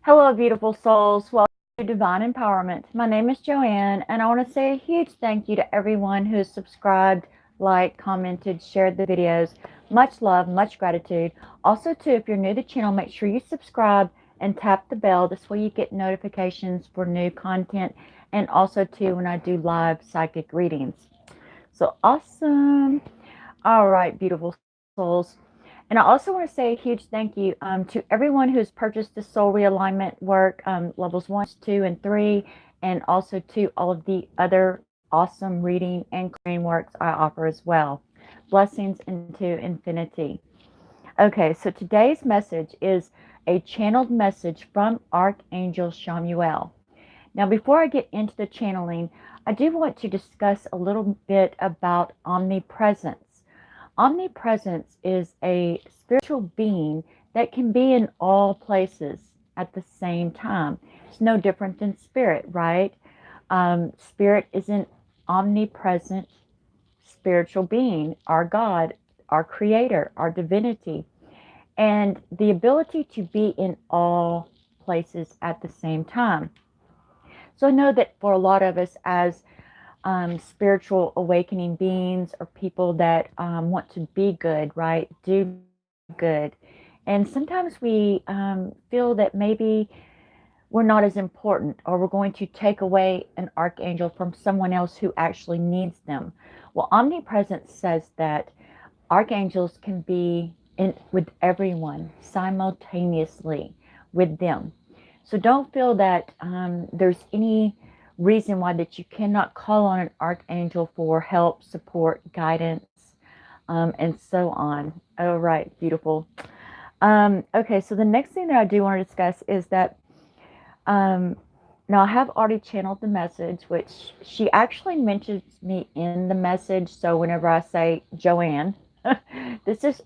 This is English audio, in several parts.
Hello, beautiful souls. Welcome to Divine Empowerment. My name is Joanne, and I want to say a huge thank you to everyone who has subscribed, liked, commented, shared the videos. Much love, much gratitude. Also, too, if you're new to the channel, make sure you subscribe and tap the bell. This way you get notifications for new content, and also, too, when I do live psychic readings. So awesome. All right, beautiful souls. And I also want to say a huge thank you to everyone who's purchased the Soul Realignment work, levels 1, 2, and 3, and also to all of the other awesome reading and clearing works I offer as well. Blessings into infinity. Okay, so today's message is a channeled message from Archangel Chamuel. Now, before I get into the channeling, I do want to discuss a little bit about omnipresence. Omnipresence is a spiritual being that can be in all places at the same time. It's no different than spirit, right? Spirit is an omnipresent spiritual being, our God, our creator, our divinity, and the ability to be in all places at the same time. So I know that for a lot of us as spiritual awakening beings or people that want to be good, right? Do good. And sometimes we feel that maybe we're not as important, or we're going to take away an archangel from someone else who actually needs them. Well, omnipresence says that archangels can be with everyone simultaneously with them. So don't feel that there's any reason why that you cannot call on an archangel for help, support, guidance, and so on. All right, beautiful. Okay, so the next thing that I do want to discuss is that now I have already channeled the message, which she actually mentions me in the message. So whenever I say Joanne, this is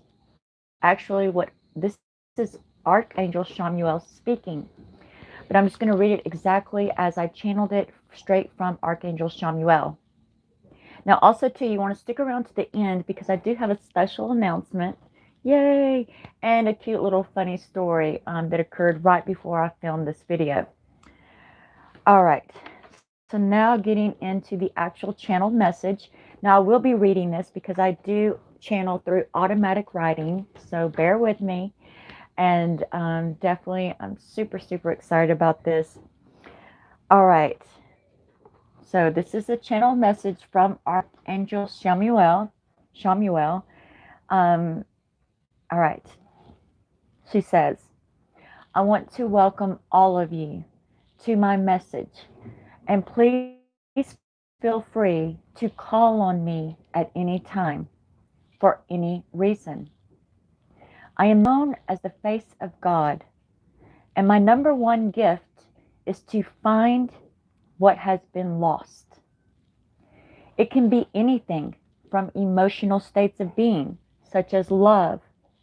actually this is Archangel Chamuel speaking. But I'm just going to read it exactly as I channeled it straight from Archangel Chamuel. Now, also, too, you want to stick around to the end because I do have a special announcement. Yay! And a cute little funny story that occurred right before I filmed this video. All right. So now getting into the actual channeled message. Now, I will be reading this because I do channel through automatic writing. So bear with me. And definitely, I'm super, super excited about this. All right. So this is a channel message from Archangel Chamuel. All right. She says, I want to welcome all of you to my message. And please feel free to call on me at any time for any reason. I am known as the face of God, and my number one gift is to find what has been lost. It can be anything from emotional states of being, such as love,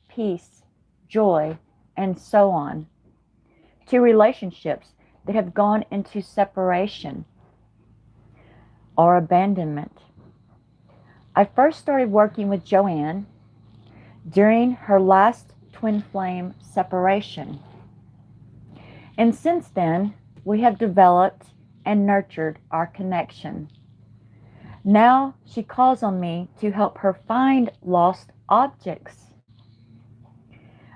peace, joy, and so on, to relationships that have gone into separation or abandonment. I first started working with Joanne during her last twin flame separation. And since then, we have developed and nurtured our connection. Now she calls on me to help her find lost objects.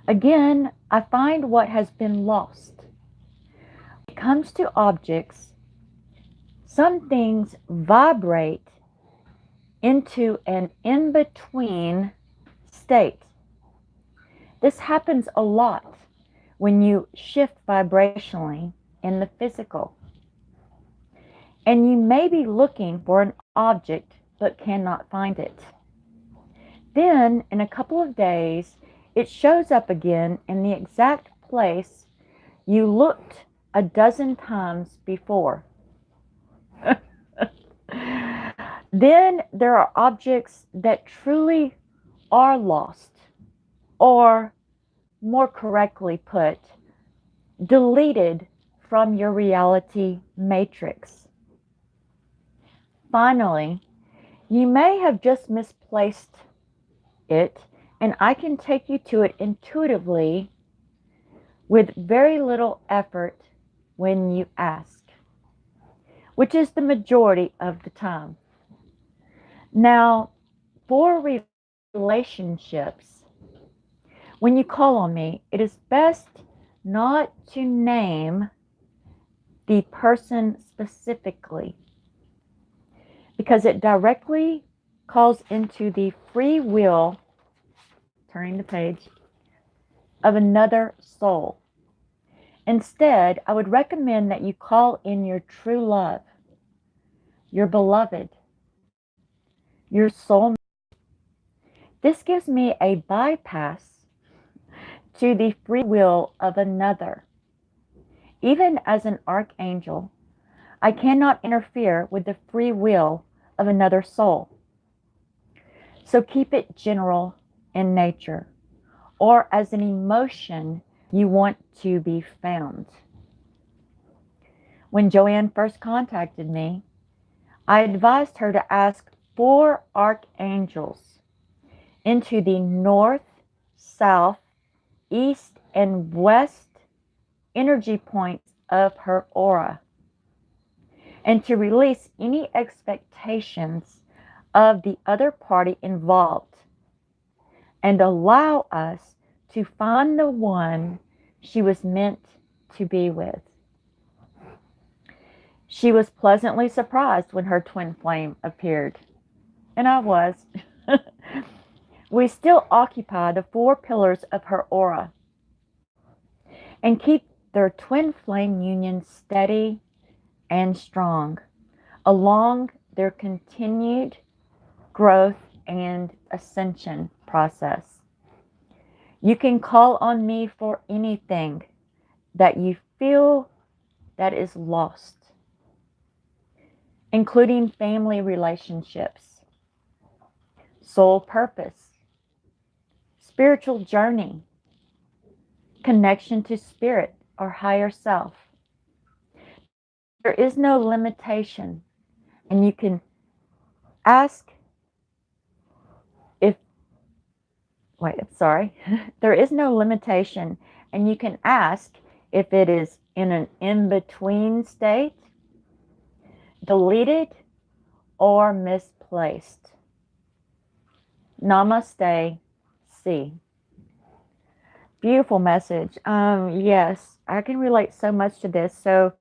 Again, I find what has been lost. When it comes to objects, some things vibrate into an in-between state. This happens a lot when you shift vibrationally in the physical. And you may be looking for an object but cannot find it. Then, in a couple of days, it shows up again in the exact place you looked a dozen times before. Then there are objects that truly are lost, or more correctly put, deleted from your reality matrix. Finally, you may have just misplaced it, and I can take you to it intuitively with very little effort when you ask, which is the majority of the time. Now, for relationships, when you call on me, it is best not to name the person specifically because it directly calls into the free will, turning the page, of another soul. Instead, I would recommend that you call in your true love, your beloved, your soulmate. This gives me a bypass to the free will of another. Even as an archangel, I cannot interfere with the free will of another soul. So keep it general in nature, or as an emotion you want to be found. When Joanne first contacted me, I advised her to ask 4 archangels into the north, south, east, and west energy points of her aura, and to release any expectations of the other party involved and allow us to find the one she was meant to be with. She was pleasantly surprised when her twin flame appeared, and I was. We still occupy the 4 pillars of her aura and keep their twin flame union steady and strong along their continued growth and ascension process. You can call on me for anything that you feel that is lost, including family relationships, soul purpose, spiritual journey, connection to spirit or higher self. There is no limitation, and you can ask there is no limitation, and you can ask if it is in an in-between state, deleted, or misplaced. Namaste. See. Beautiful message. Yes, I can relate so much to this. So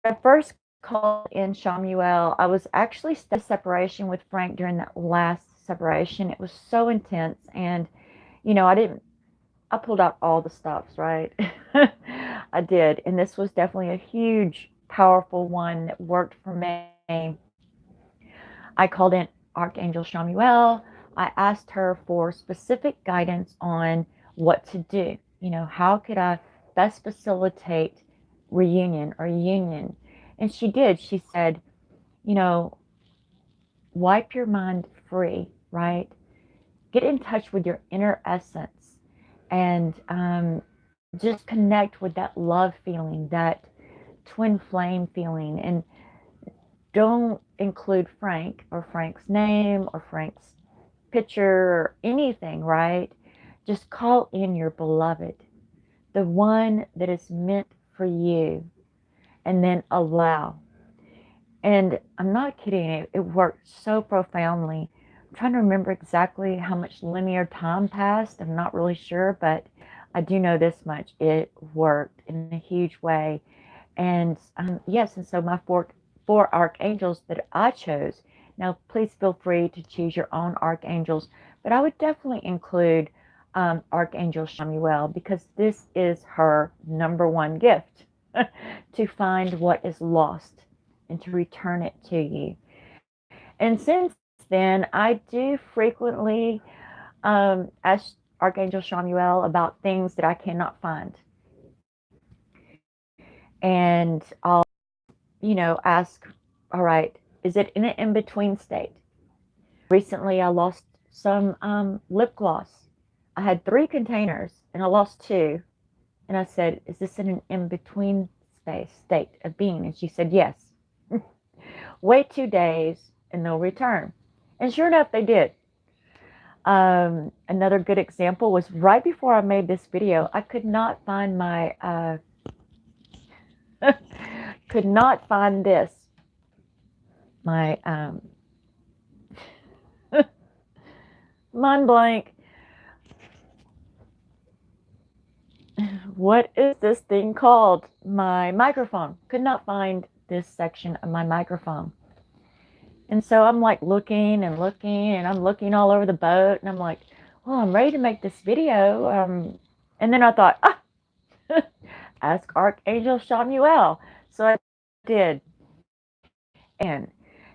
when I first called in Chamuel, I was actually still in separation with Frank during that last separation. It was so intense, and I pulled out all the stops, right? I did, and this was definitely a huge, powerful one that worked for me. I called in Archangel Chamuel. I asked her for specific guidance on what to do. How could I best facilitate reunion or union? And she did. She said, wipe your mind free, right? Get in touch with your inner essence and just connect with that love feeling, that twin flame feeling. And don't include Frank or Frank's name or Frank's picture or anything, right? Just call in your beloved, the one that is meant for you, and then allow. And I'm not kidding, it worked so profoundly. I'm trying to remember exactly how much linear time passed. I'm not really sure, but I do know this much. It worked in a huge way. And yes, and so my four archangels that I chose. Now, please feel free to choose your own archangels, but I would definitely include Archangel Chamuel, because this is her number one gift to find what is lost and to return it to you. And since then, I do frequently ask Archangel Chamuel about things that I cannot find. And I'll, ask, all right, is it in an in-between state? Recently, I lost some lip gloss. I had 3 containers and I lost 2. And I said, is this in an in-between state of being? And she said, yes. Wait 2 days and they'll return. And sure enough, they did. Another good example was right before I made this video, I could not find my, could not find this, my, mind blank. What is this thing called? My microphone. Could not find this section of my microphone. And so I'm like looking and looking, and I'm looking all over the boat, and I'm like, well, I'm ready to make this video. And then I thought, ask Archangel Chamuel. So I did. And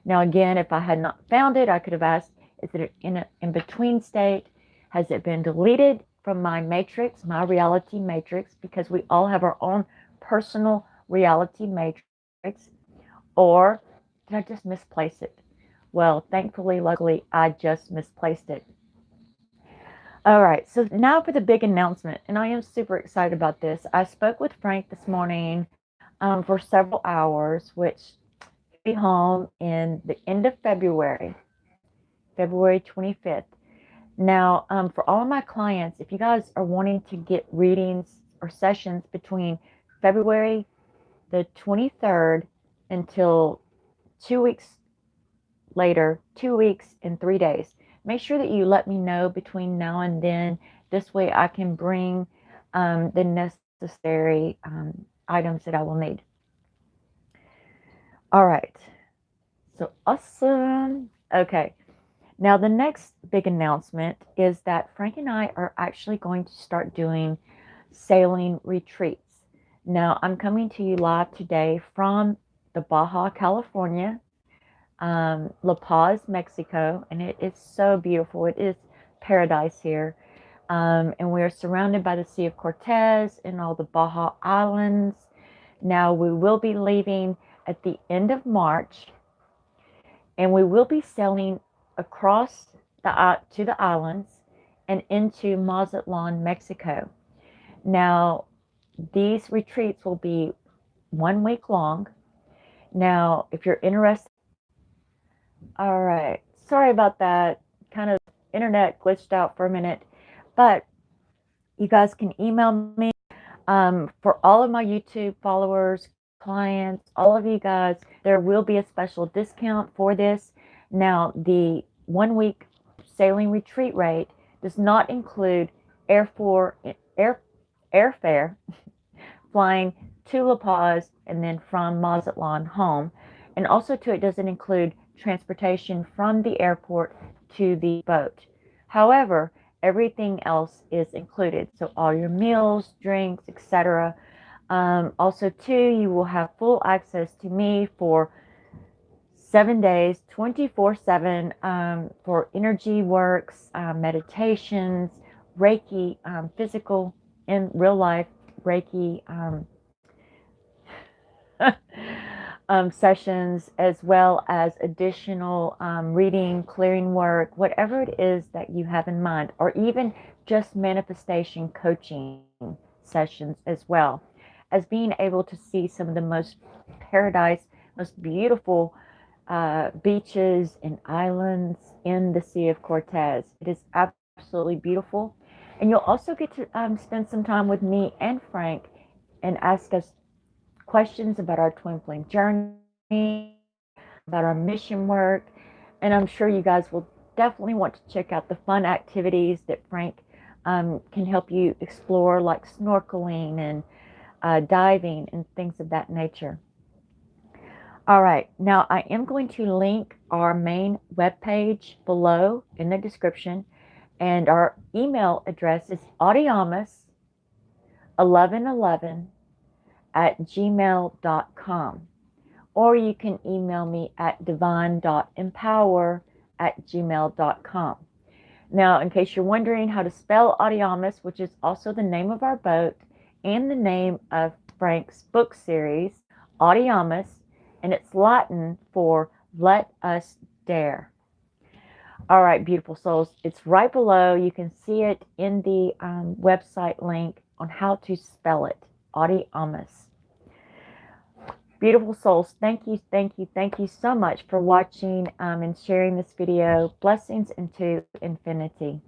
now again, if I had not found it, I could have asked, is it in an in-between state? Has it been deleted from my matrix, my reality matrix? Because we all have our own personal reality matrix. Or did I just misplace it? Well, thankfully, luckily, I just misplaced it. All right, so now for the big announcement, and I am super excited about this. I spoke with Frank this morning for several hours, which he'll be home in the end of February, February 25th. Now, for all of my clients, if you guys are wanting to get readings or sessions between February the 23rd until 2 weeks later, 2 weeks and 3 days, make sure that you let me know between now and then. This way I can bring the necessary items that I will need. All right. So awesome. Okay. Now, the next big announcement is that Frank and I are actually going to start doing sailing retreats. Now, I'm coming to you live today from the Baja California, La Paz, Mexico, and it is so beautiful. It is paradise here. And we are surrounded by the Sea of Cortez and all the Baja Islands. Now, we will be leaving at the end of March, and we will be sailing across to the islands and into Mazatlan, Mexico. Now, these retreats will be 1 week long. Now, if you're interested, all right, sorry about that. Kind of internet glitched out for a minute, but you guys can email me for all of my YouTube followers, clients, all of you guys. There will be a special discount for this. Now, the 1 week sailing retreat rate does not include airfare, flying to La Paz and then from Mazatlan home. And also too, it doesn't include transportation from the airport to the boat. However, everything else is included. So all your meals, drinks, etc. Also too, you will have full access to me for 7 days, 24/7, for energy works, meditations, Reiki, physical in real life Reiki sessions, as well as additional reading, clearing work, whatever it is that you have in mind, or even just manifestation coaching sessions, as well as being able to see some of the most paradise, most beautiful beaches and islands in the Sea of Cortez. It is absolutely beautiful. And you'll also get to spend some time with me and Frank and ask us questions about our twin flame journey, about our mission work. And I'm sure you guys will definitely want to check out the fun activities that Frank can help you explore, like snorkeling and diving and things of that nature. All right, now I am going to link our main webpage below in the description, and our email address is audiamus1111@gmail.com, or you can email me at divine.empower@gmail.com. Now, in case you're wondering how to spell Audiamus, which is also the name of our boat and the name of Frank's book series, Audiamus, and it's Latin for let us dare. All right, beautiful souls, it's right below. You can see it in the website link on how to spell it, Audiamus. Beautiful souls, thank you so much for watching and sharing this video. Blessings into infinity.